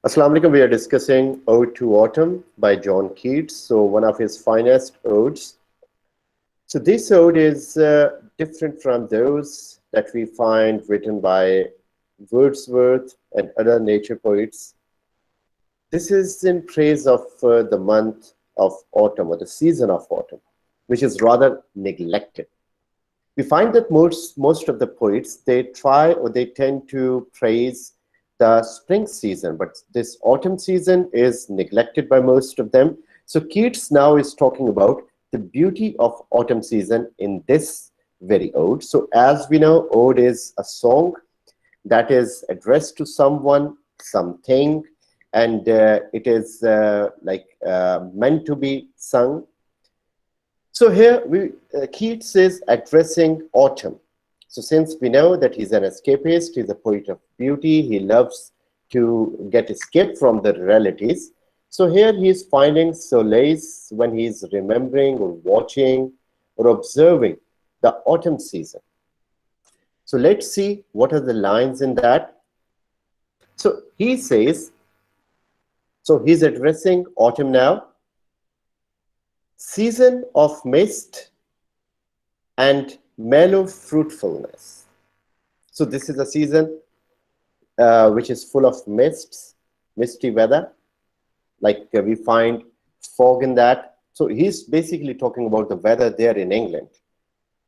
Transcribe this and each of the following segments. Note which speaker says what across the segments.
Speaker 1: Assalamu alaikum. We are discussing Ode to Autumn by John Keats. So one of his finest odes. So this ode is different from those that we find written by Wordsworth and other nature poets. This is in praise of the month of autumn or the season of autumn, which is rather neglected. We find that most of the poets, they try or they tend to praise the spring season, but this autumn season is neglected by most of them. So Keats now is talking about the beauty of autumn season in this very ode. So as we know, ode is a song that is addressed to someone, something, and it is meant to be sung. So here Keats is addressing autumn. So since we know that he's an escapist, he's a poet of beauty, he loves to get escape from the realities. So here he is finding solace when he is remembering or watching or observing the autumn season. So let's see what are the lines in that. So he says, so he's addressing autumn now. Season of mist and mellow fruitfulness. So this is a season which is full of mists, misty weather, like we find fog in that. So he's basically talking about the weather there in England.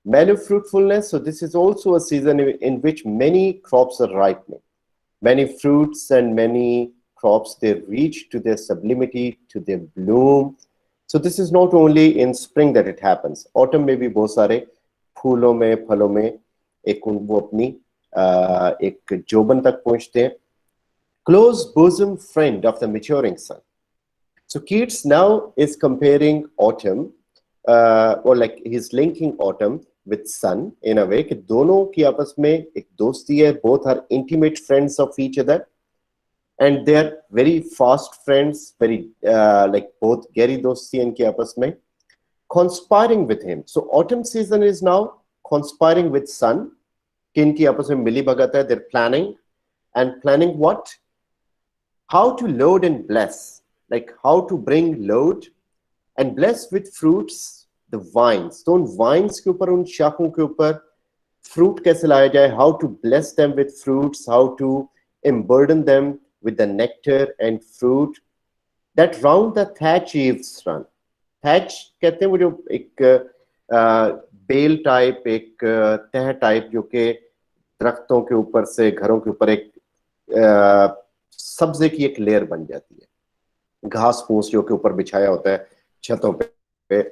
Speaker 1: Mellow fruitfulness, so this is also a season in which many crops are ripening. Many fruits and many crops, they reach to their sublimity, to their bloom. So this is not only in spring that it happens. Autumn में भी बहुत सारे फूलों में, फलों में एक वो अपनी एक जोबन तक पहुंचते हैं. Close bosom friend of the maturing sun. So Keats now is comparing autumn, or like he's linking autumn with sun in a way कि दोनों की आपस में एक दोस्ती है. Both are intimate friends of each other. And they are very fast friends, very like both Gary dosti इनके आपस में, conspiring with him. So autumn season is now conspiring with sun. कि इनकी आपस में मिली भगत है. They're planning, and planning what? How to load and bless, like how to bring load and bless with fruits the vines. तो उन vines के ऊपर, उन शाखों के ऊपर fruit कैसे लाया जाए? How to bless them with fruits? How to emburden them with the nectar and fruit that round the thatch eaves run. Thatch कहते हैं वो जो एक बेल टाइप, एक तह टाइप जो के दरख्तों के ऊपर से घरों के ऊपर एक सब्जे की एक लेयर बन जाती है, घास फूस जो के ऊपर बिछाया होता है छतों पे.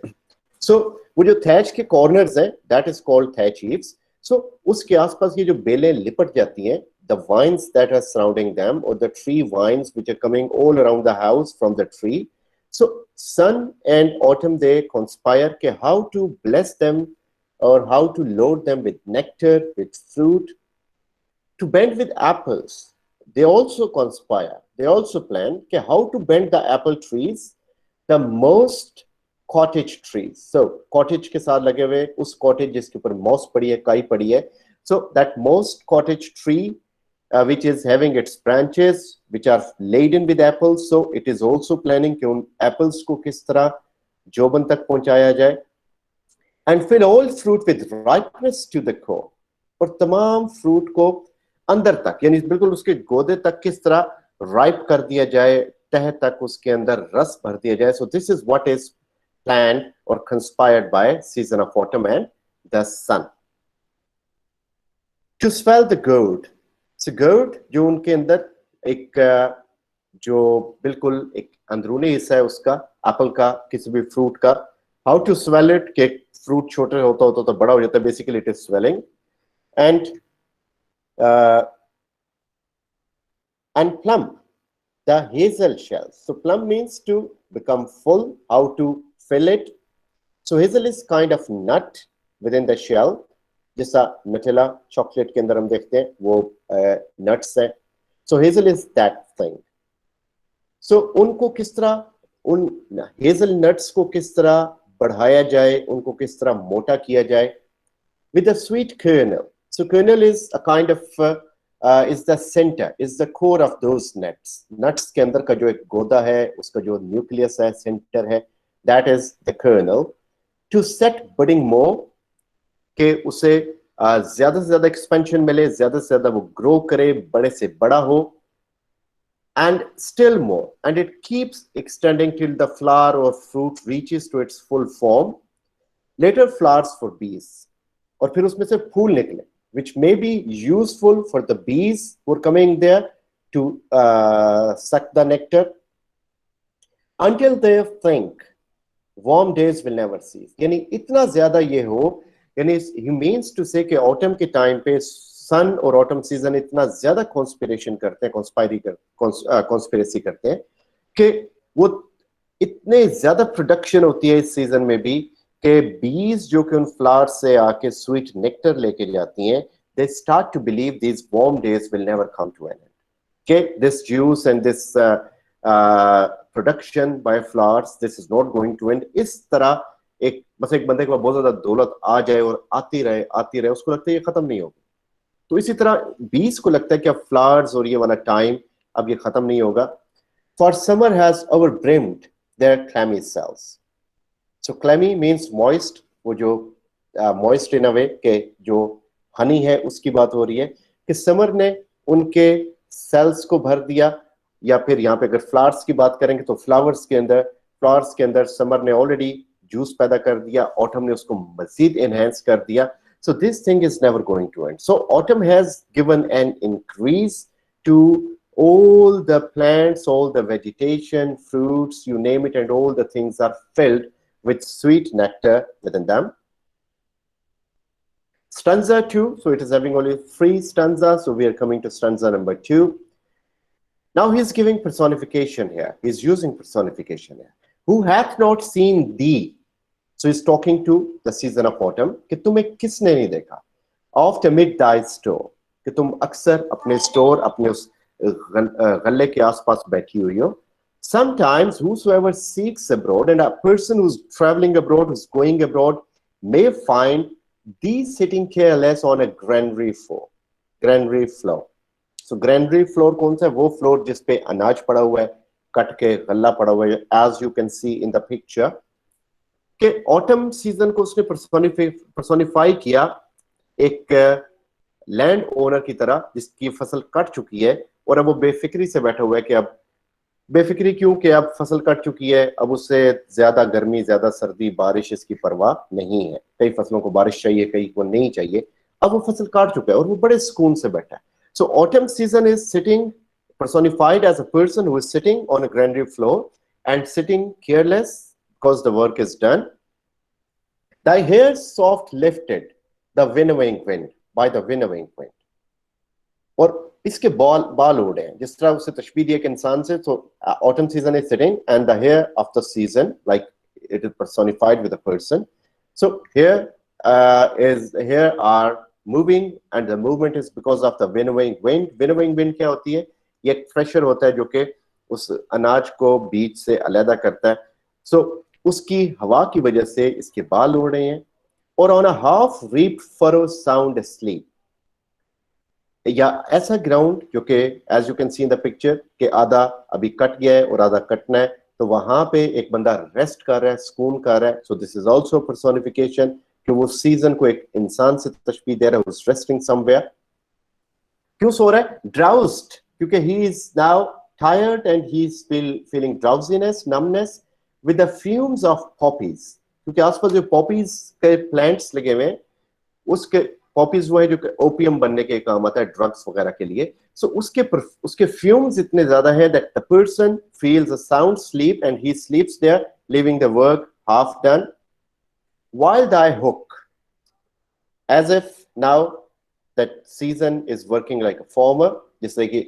Speaker 1: सो वो जो थैच के कॉर्नर्स हैं, that is called thatch eaves. So उसके आसपास ये जो बेलें लिपट जाती हैं, the vines that are surrounding them, or the tree vines which are coming all around the house from the tree. So sun and autumn, they conspire ke how to bless them or how to load them with nectar, with fruit, to bend with apples. They also conspire, they also plan ke how to bend the apple trees, the most cottage trees. So cottage ke saath lage hue us cottage jiske upar moss padi hai, kai padi hai. So that most cottage tree which is having its branches which are laden with apples. So it is also planning कि उन apples को किस तरह जोबन तक पहुंचाया जाए. And fill all fruit with ripeness to the core. और तमाम fruit को अंदर तक, यानी बिल्कुल उसके गोदे तक किस तरह ripe कर दिया जाए, तह तक उसके अंदर रस भर दिया जाए. So this is what is planned or conspired by season of autumn and the sun. To swell the gourd. So gourd जो उनके अंदर एक जो बिल्कुल एक अंदरूनी हिस्सा है उसका, एप्पल का, किसी भी फ्रूट का. हाउ टू स्वेल इट, के फ्रूट छोटे होता होता तो बड़ा हो जाता है. Basically it is swelling. And plump the hazel shells. So plump means to become full. How to fill it? So hazel is kind of nut within the shell. जैसा नटेला चॉकलेट के अंदर हम देखते हैं वो नट्स है. सो hazel is that thing. सो उनको किस तरह, उन हेजल नट्स को किस तरह बढ़ाया जाए, उनको किस तरह मोटा किया जाए, with a sweet kernel. So kernel is a kind of is the center, is the core of those nuts. Nuts के अंदर का जो एक गोदा है, उसका जो nucleus है, center है, that is the kernel. To set budding more, के उसे ज्यादा से ज्यादा expansion मिले, ज्यादा से ज्यादा वो grow करे, बड़े से बड़ा हो, and still more, and it keeps extending till the flower or fruit reaches to its full form. Later flowers for bees, और फिर उसमें से फूल निकले, which may be useful for the bees who are coming there to suck the nectar, until they think warm days will never cease. यानी इतना ज्यादा ये हो, यानी he means to say कि autumn के time पे सन और autumn season इतना ज्यादा conspiration करते हैं, conspiracy करते हैं कि वो इतने ज्यादा प्रोडक्शन होती है इस सीजन में भी कि बीज जो कि उन फ्लावर्स से आके स्वीट नेक्टर लेके जाती हैं, they start to believe these warm days will never come to an end. Okay, this juice and this production by flowers, this is not going to end. इस तरह एक बस एक बंदे के पास बहुत ज्यादा दौलत आ जाए और आती रहे, उसको लगता है ये खत्म नहीं होगी. तो इसी तरह बीज को लगता है कि अब फ्लावर्स और ये वाला टाइम अब ये खत्म नहीं होगा. For summer has overbrimmed their clammy cells. So clammy means moist, वो जो moist in a way के जो हनी है उसकी बात हो रही है कि समर ने उनके सेल्स को भर दिया. या फिर यहाँ पे अगर फ्लावर्स की बात करेंगे तो फ्लावर्स के अंदर समर ने ऑलरेडी जूस पैदा कर दिया, ऑटम ने उसको मजीद एनहांस कर दिया. So this thing is never going to end. So autumn has given an increase to all the plants, all the vegetation, fruits, you name it, and all the things are filled with sweet nectar within them. Stanza 2, so it is having only 3 stanzas, so we are coming to stanza number 2. Now he is giving personification here. He is using personification here. Who hath not seen thee? So he's talking to the season of autumn. कि तुम्हें किसने नहीं देखा? Oft amid thy store. कि तुम अक्सर अपने store, अपने उस गल्ले के आसपास बैठी हुई हो. Sometimes whosoever seeks abroad, and a person who's traveling abroad, who's going abroad, may find thee sitting careless on a granary floor. Granary floor. So granary floor कौन सा है? वो floor जिस पे अनाज पड़ा हुआ है, कट के गल्ला पड़ा हुआ है, as you can see in the picture. कि ऑटम सीजन को उसने पर्सोनिफाई किया एक लैंड ओनर की तरह जिसकी फसल कट चुकी है और अब वो बेफिक्री से बैठा हुआ है कि अब बेफिक्री क्यों कि अब फसल कट चुकी है, अब उससे ज्यादा गर्मी, ज्यादा सर्दी, बारिश इसकी परवाह नहीं है. कई फसलों को बारिश चाहिए, कई को नहीं चाहिए. अब वो फसल काट चुका है और वो बड़े सुकून से बैठा है. So autumn season is sitting personified as a person who is sitting on a granary floor and sitting careless because the work is done. Thy hair soft lifted the winnowing wind by the winnowing wind. और इसके बाल उड़े हैं, जिस तरह उसे तशबीह दिया कि इंसान से. So autumn season is sitting and the hair of the season, like it is personified with a person. So here are moving, and the movement is because of the winnowing wind. Winnowing wind क्या होती है? ये एक pressure होता है जो कि उस अनाज को बीज से अलग करता है. सो उसकी हवा की वजह से इसके बाल उड़ रहे हैं. और on a half reaped furrow sound asleep, या ऐसा ग्राउंड जो कि as you can see in the picture कि आधा अभी कट गया है और आधा कटना है, तो वहां पे एक बंदा रेस्ट कर रहा है, सुकून कर रहा है. सो दिस इज आल्सो पर्सोनिफिकेशन कि वो सीजन को एक इंसान से तशबीह दे रहा है, रेस्टिंग समवेयर. क्यों सो रहा है? ड्राउज्ड, क्योंकि he is now tired and he is feeling drowsiness, numbness with the fumes of poppies. क्योंकि आसपास जो poppies के plants लगे हुए हैं, उसके poppies वो है जो ओपियम बनने के काम आता है, ड्रग्स वगैरह के लिए. So उसके fumes इतने ज्यादा है that the person feels a sound sleep and he sleeps there, leaving the work half done. While thy hook, as if now that season is working like a farmer. जैसे कि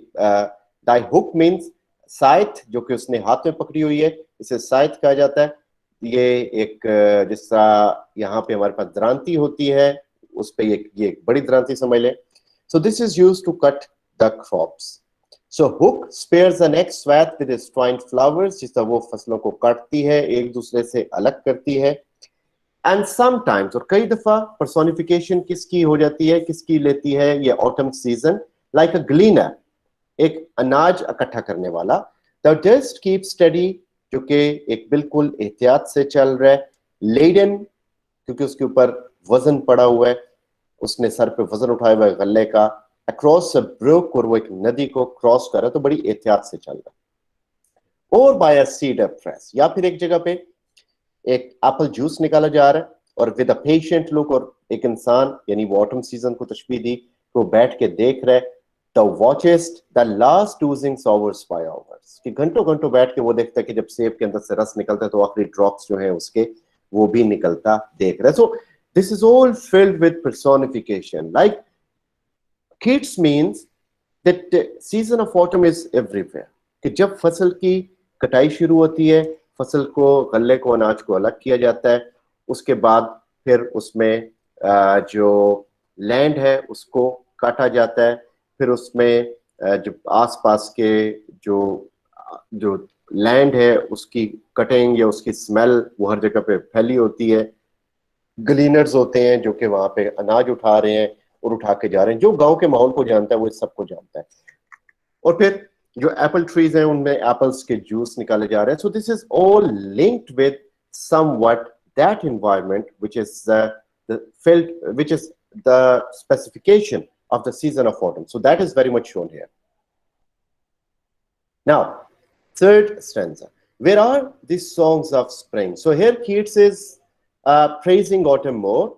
Speaker 1: दाई hook means साइथ, जो कि उसने हाथ में पकड़ी हुई है, इसे साइथ कहा जाता है. ये एक जिस तरह यहाँ पे हमारे पास द्रांति होती है, उस पे ये एक बड़ी द्रांति समझ लें. So this is used to cut the crops. So hook spares the next swath with its twined flowers, जिस तरह वो फसलों को काटती है, एक दूसरे से अलग करती है. एंड समटाइम्स, और कई दफा पर्सोनिफिकेशन किसकी हो जाती है, किसकी लेती है ये autumn season, like a gleaner, एक अनाज इकट्ठा करने वाला. The dust keeps steady, जो कि एक बिल्कुल एहतियात से चल रहा है. Laden, क्योंकि उसके ऊपर वजन पड़ा हुआ है, उसने सर पे वजन उठाया हुआ है गल्ले का. Across a brook, और वो एक नदी को क्रॉस कर रहा है, तो बड़ी एहतियात से चल रहा है. और by a cedar press, या फिर एक जगह पे एक एप्पल जूस निकाला जा रहा है, और विद अ पेशेंट लुक, और एक इंसान, यानी वो ऑटम सीजन को तशबीह दी, वो बैठ के देख रहा है. The watchest the last oozing hours by hours, कि घंटों घंटों बैठ के वो देखता है कि जब सेब के अंदर से रस निकलता है तो आखिरी ड्रॉप्स जो है उसके वो भी निकलता देख रहा है. सो this is all filled with personification. Like Keats means that season of autumn is everywhere, कि जब फसल की कटाई शुरू होती है, फसल को, गल्ले को, अनाज को अलग किया जाता है, उसके बाद फिर उसमें जो लैंड है उसको काटा जाता है, फिर उसमें जो आसपास के जो जो लैंड है उसकी कटिंग या उसकी स्मेल वो हर जगह पे फैली होती है. ग्लीनर्स होते हैं जो कि वहां पे अनाज उठा रहे हैं और उठा के जा रहे हैं. जो गांव के माहौल को जानता है वो इस सबको जानता है. और फिर जो एप्पल ट्रीज हैं उनमें एप्पल्स के जूस निकाले जा रहे हैं. सो this is all linked with somewhat that environment which is the felt, which is the specification of the season of autumn. So that is very much shown here. Now, third stanza. Where are these songs of spring? So here Keats is praising autumn more.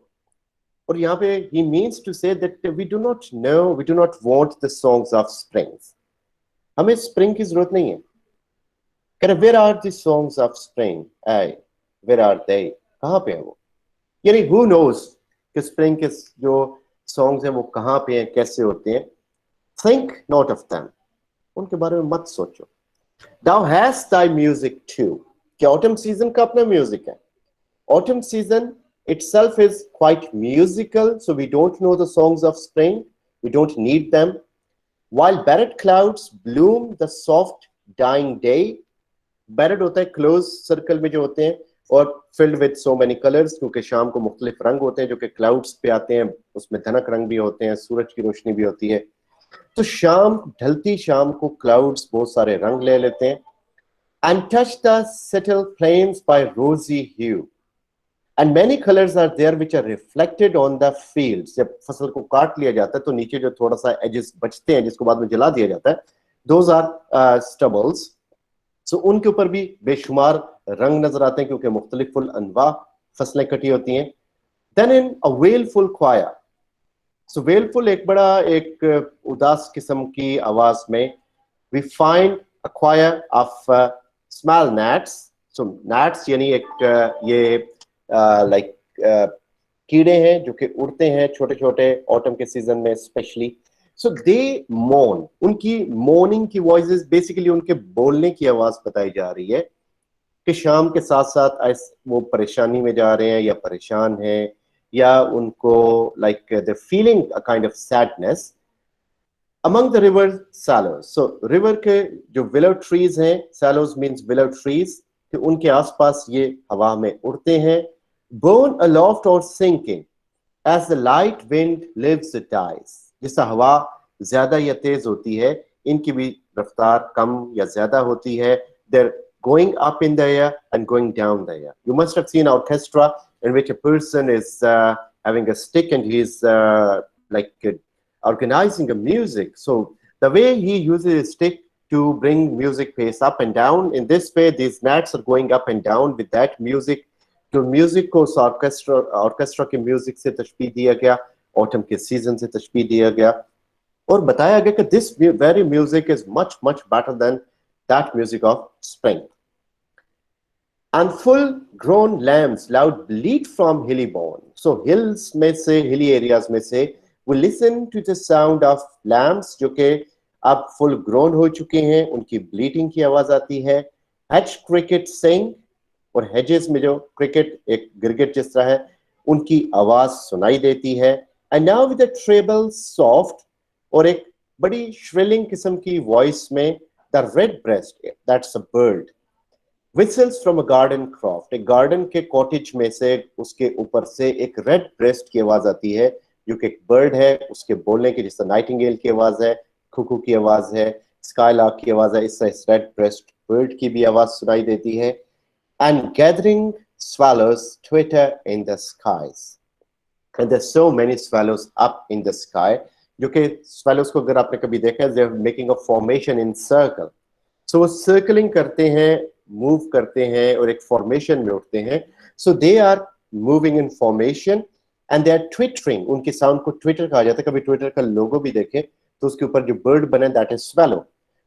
Speaker 1: और यहाँ पे he means to say that we do not know, we do not want the songs of springs. हमें spring की जरूरत नहीं है. कहते where are the songs of spring? Ay, where are they? कहाँ पे हैं वो? यानी who knows कि spring के जो songs हैं वो कहाँ पे हैं, कैसे होते हैं. Think not of them. उनके बारे में मत सोचो. Thou hast thy music too. कि autumn season का अपना music है. Autumn season itself is quite musical, so we don't know the songs of spring. We don't need them. While barred clouds bloom the soft dying day. Barred होता है close circle में जो होते हैं, और filled with so many colors, क्योंकि शाम को मुख्तलिफ रंग होते हैं जो कि clouds पे आते हैं. उसमें धनक रंग भी होते हैं, सूरज की रोशनी भी होती है. तो शाम, ढलती शाम को clouds बहुत सारे रंग ले लेते हैं. And touch the settled plains by rosy hue. And many colors are there which are reflected on the fields. जब फसल को काट लिया जाता है तो नीचे जो थोड़ा सा edges बचते हैं जिसको बाद में जला दिया जाता है, those are stubbles. So उनके ऊपर भी बेशुमार रंग नजर आते हैं क्योंकि मुख्तलिफ अनवा फसलें कटी होती हैं. Then in a wailful choir. So wailful एक बड़ा एक उदास किस्म की आवाज में we find a choir of small gnats. So gnats यानी एक ये लाइक कीड़े हैं जो कि उड़ते हैं छोटे छोटे ऑटम के सीजन में स्पेशली. सो दे मोन, उनकी मोर्निंग की वॉइसेस बेसिकली उनके बोलने की आवाज बताई जा रही है कि शाम के साथ साथ वो परेशानी में जा रहे हैं या परेशान हैं या उनको like they feeling a kind of sadness. Among the river cellos. So river के जो विलो ट्रीज हैं, सैलोज मींस विलो ट्रीज, कि उनके आसपास ये हवा में उड़ते हैं. Borne aloft or sinking, as the light wind lives it dies. जिससे हवा ज्यादा या तेज होती है, इनकी भी रफ्तार कम या ज्यादा होती है. They're going up in the air and going down the air. You must have seen an orchestra in which a person is having a stick and he's organizing a music. So the way he uses his stick to bring music pace up and down, in this way these gnats are going up and down with that music. तो music को orchestra के music से तशबीह दिया गया, autumn के season से तशबीह दिया गया और बताया गया कि this very music is much much better than that music of spring. And full grown lambs loud bleat from hilly bourn. So hills में से, हिली एरियाज में से we listen to the sound of lambs जो कि अब full grown हो चुके हैं, उनकी ब्लीटिंग की आवाज आती है. हैच क्रिकेट सिंग, और हेजेस में जो क्रिकेट एक गिरगिट जिस तरह है उनकी आवाज सुनाई देती है. And now with a treble soft, और एक बड़ी श्रिलिंग किस्म की वॉइस में, the redbreast, that's a bird, whistles from a garden croft. एक गार्डन के कॉटेज में से उसके ऊपर से एक रेड ब्रेस्ट की आवाज आती है जो कि एक बर्ड है, उसके बोलने की, जिस नाइटिंगेल की आवाज है, कुकू की आवाज है, स्काईलार्क की आवाज है, इससे रेड ब्रेस्ट बर्ड की भी आवाज सुनाई देती है. And gathering swallows twitter in the skies. And there's so many swallows up in the sky. जो कि swallows को अगर आपने कभी देखा है, they're making a formation in circle. So वो circling करते हैं, move करते हैं और एक formation में उठते हैं. So they are moving in formation and they are twittering. उनके sound को twitter कहा जाता है. कभी twitter का logo भी देखें तो उसके ऊपर जो bird बने, that is swallow.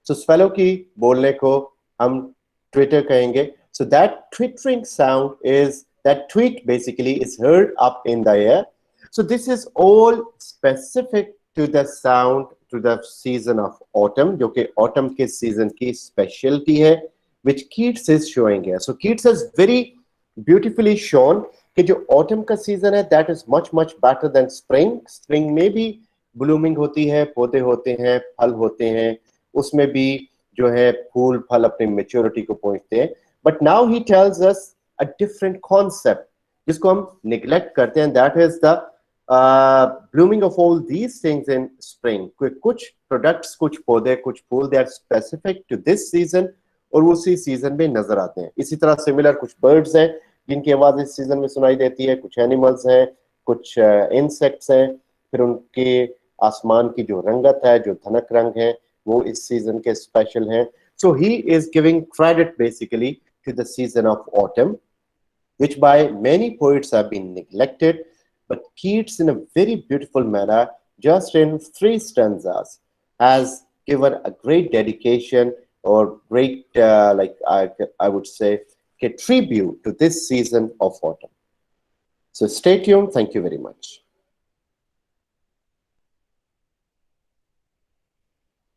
Speaker 1: So swallow की बोलने को हम twitter कहेंगे. So that twittering sound is, that tweet basically is heard up in the air. So this is all specific to the sound, to the season of autumn, जो कि autumn के season की specialty है, which Keats is showing here. So Keats has very beautifully shown कि जो autumn का season है, that is much better than spring. Spring में भी blooming होती है, पौधे होते हैं, फल होते हैं, उसमें भी जो है फूल फल अपनी maturity को पहुंचते हैं. But now he tells us a different concept, जिसको हम neglect करते हैं, that is the blooming of all these things in spring. कुछ products, कुछ पौधे, कुछ फूल, they are specific to this season और उसी season में नजर आते हैं. इसी तरह similar कुछ birds हैं जिनकी आवाज इस season में सुनाई देती है, कुछ animals हैं, कुछ insects हैं, फिर उनके आसमान की जो रंगत है, जो धनक रंग है, वो इस season के special हैं. So he is giving credit basically to the season of autumn, which by many poets have been neglected. But Keats, in a very beautiful manner, just in 3 stanzas, has given a great dedication or great, like I would say, a tribute to this season of autumn. So stay tuned. Thank you very much.